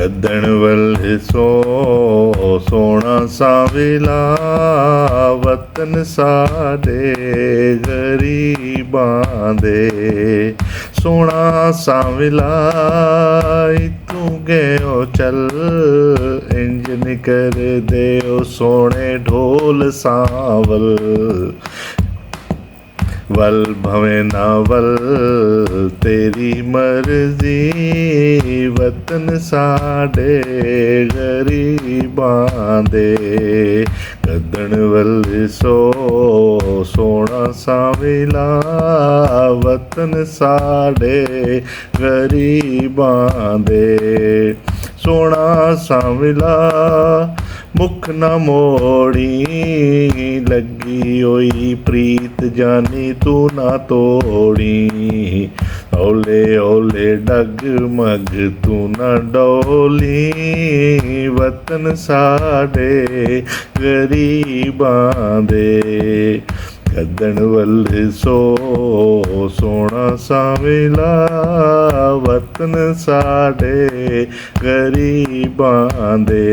ਗੱਦਣ ਵੱਲ ਸੋ ਸੋਹਣਾ ਸਾਂਵਲਾ ਵਤਨ ਸਾਡੇ ਗਰੀਬਾਂ ਦੇ। ਸੋਹਣਾ ਸਾਂਵਲਾ ਤੂੰ ਗਿਓ ਚੱਲ ਇੰਜ ਨੀ ਕਰਦੇ ਓ ਸੋਹਣੇ ਢੋਲ ਸਾਵਲ। वल भवे ना वल तेरी मर्जी वतन साडे गरीबां दे। गद्दण वल सो सोहना सावला वतन साडे गरीबां दे। सोहना सावला मुख न मोड़ी लगी होई प्रीत जानी तू ना तोड़ी। ओले ओले डगमग तू ना डोली वतन साडे गरीबां दे। गद्दण वल सो सोहना सावला वतन साडे गरीबां दे।